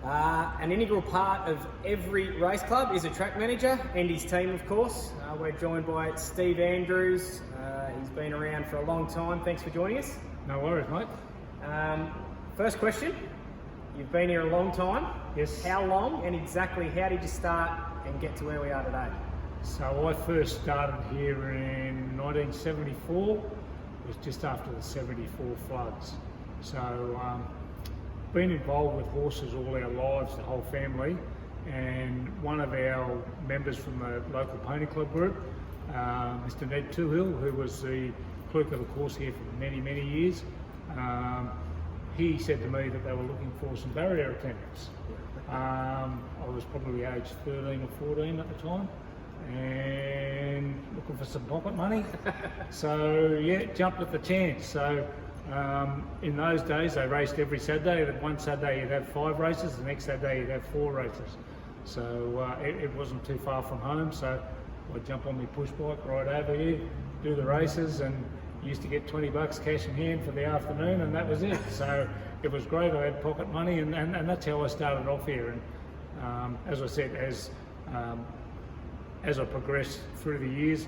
An integral part of every race club is a track manager and his team, of course. We're joined by Steve Andrews. He's been around for a long time. Thanks for joining us. No worries, mate. First question. You've been here a long time. Yes. How long, and exactly how did you start and get to where we are today? So I first started here in 1974. It was just after the 74 floods. So been involved with horses all our lives, the whole family. And one of our members from the local pony club group, Mr. Ned Toohill, who was the clerk of the course here for many, many years, he said to me that they were looking for some barrier attendants. I was probably age 13 or 14 at the time, and looking for some pocket money. So yeah, jumped at the chance. So in those days they raced every Saturday. One Saturday you'd have 5 races, the next Saturday you'd have 4 races. So it wasn't too far from home, so I'd jump on my push bike right over here, do the races, and used to get $20 cash in hand for the afternoon, and that was it. So it was great. I had pocket money, and that's how I started off here. And as I said, as I progressed through the years,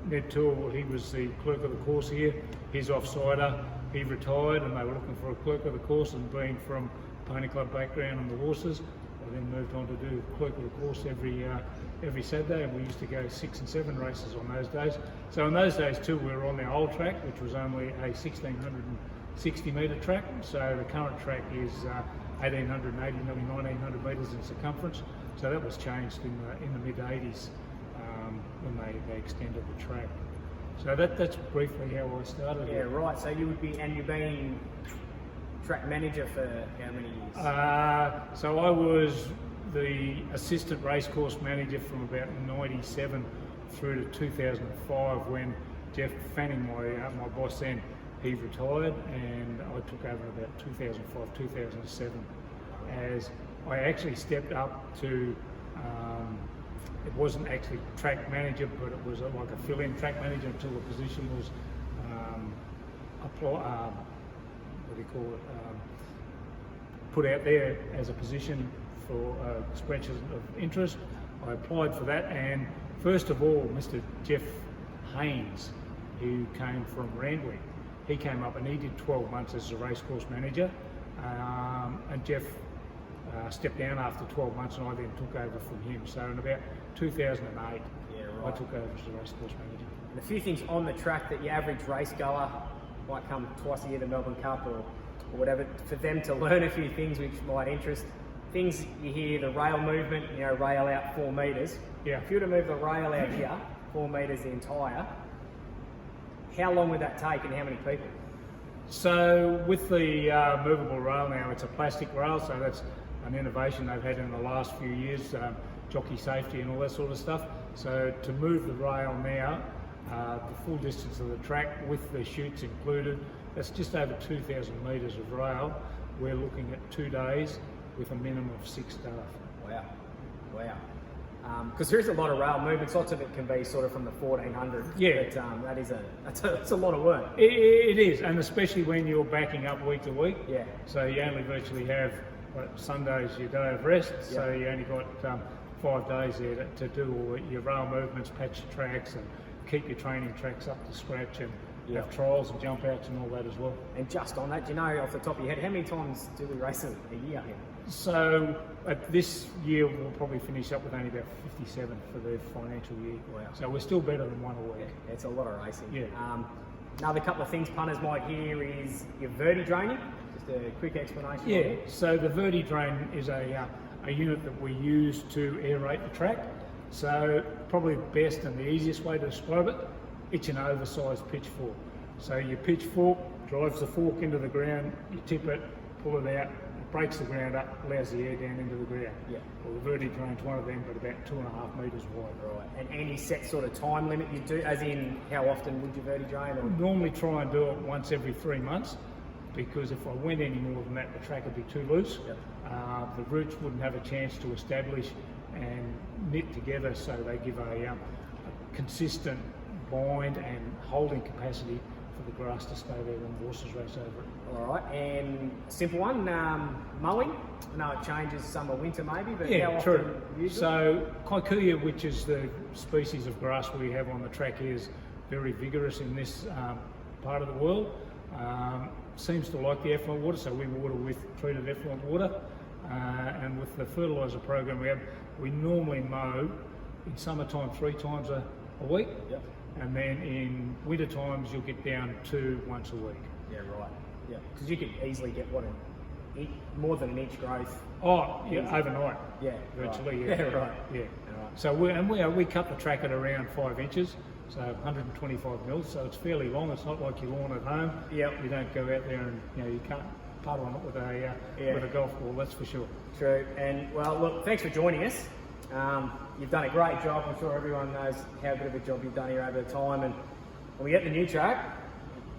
Ned Toole, he was the clerk of the course here. He's offsider. He retired, and they were looking for a clerk of the course. And being from pony club background and the horses, I then moved on to do clerk of the course every Saturday, and we used to go 6 and 7 races on those days. So in those days too, we were on the old track, which was only a 1,660 metre track. So the current track is 1,880, nearly 1,900 metres in circumference. So that was changed in the mid 80s when they extended the track. So that's briefly how I started. Yeah, right. So you've been track manager for how many years? So I was the assistant racecourse manager from about 97 through to 2005, when Jeff Fanning, my boss then, he retired, and I took over about 2005, 2007, as I actually stepped up to, it wasn't actually track manager, but it was like a fill-in track manager until the position was put out there as a position for expression of interest. I applied for that, and first of all, Mr. Jeff Haynes, who came from Randwick, he came up and he did 12 months as a racecourse manager, and Jeff stepped down after 12 months, and I then took over from him. So in about 2008, I took over as the racecourse manager. And a few things on the track that your average race goer might come twice a year to Melbourne Cup or whatever, for them to learn a few things which might interest. Things you hear, the rail movement, rail out 4 metres. Yeah. If you were to move the rail out here, 4 metres the entire, how long would that take and how many people? So with the movable rail now, it's a plastic rail, so that's an innovation they've had in the last few years, jockey safety and all that sort of stuff. So to move the rail now, the full distance of the track with the chutes included, that's just over 2,000 metres of rail. We're looking at 2 days with a minimum of 6 staff. Wow. Because there is a lot of rail movements. Lots of it can be sort of from the 1400. Yeah. But that's a lot of work. It is, and especially when you're backing up week to week. Yeah. So you only virtually have Sunday's your day of rest. Yeah. So you only got 5 days there to do all your rail movements, patch your tracks, and keep your training tracks up to scratch, and have trials and jump outs and all that as well. And just on that, do you know off the top of your head, how many times do we race a year here? So at this year we'll probably finish up with only about 57 for the financial year. Wow. So we're still better than one a week. Yeah, it's a lot of racing. Yeah. Another couple of things punters might hear is your Verdi Draining. Just a quick explanation. Yeah, so the Verdi Drain is a unit that we use to aerate the track. So probably the best and the easiest way to describe it, it's an oversized pitchfork. So your pitchfork drives the fork into the ground, you tip it, pull it out, it breaks the ground up, allows the air down into the ground. Yeah. Well, the Verdi Drain's one of them, but about 2.5 metres wide. Right. And any set sort of time limit you do, as in how often would you Verdi Drain? Or? Normally try and do it once every 3 months, because if I went any more than that, the track would be too loose. Yep. The roots wouldn't have a chance to establish and knit together, so they give a consistent bind and holding capacity for the grass to stay there when horses race over it. All right, and a simple one, mowing. I know it changes summer, winter maybe, but how Yeah, often true. usually? So kikuyu, which is the species of grass we have on the track, is very vigorous in this part of the world. Seems to like the effluent water, so we water with treated effluent water. And with the fertiliser program we have, we normally mow in summertime 3 times a week. Yep. And then in winter times you'll get down to once a week. Yeah, right. Yeah, because you could easily get more than an inch growth. Oh, yeah, overnight. Yeah, virtually. Right. Yeah, Yeah, right. Yeah. Right. So we cut the track at around 5 inches, so 125 mils. So it's fairly long. It's not like your lawn at home. Yep. You don't go out there and you can't putt on it with a golf ball. That's for sure. True. And well, look, thanks for joining us. You've done a great job. I'm sure everyone knows how good of a job you've done here over the time. And when we get the new track,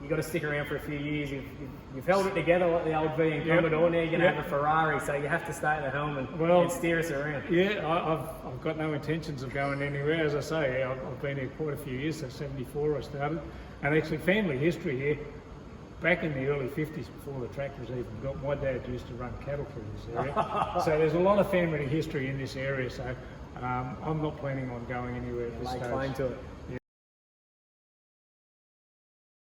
you've got to stick around for a few years. You've held it together like the old V and Commodore. Now you're going to have a Ferrari, so you have to stay at the helm and steer us around. Yeah, I've got no intentions of going anywhere. As I say, I've been here quite a few years. So 74 I started, and actually family history here. Back in the early 50s, before the track was even built, my dad used to run cattle through this area. So there's a lot of family history in this area. So I'm not planning on going anywhere at this stage. Lay claim to it.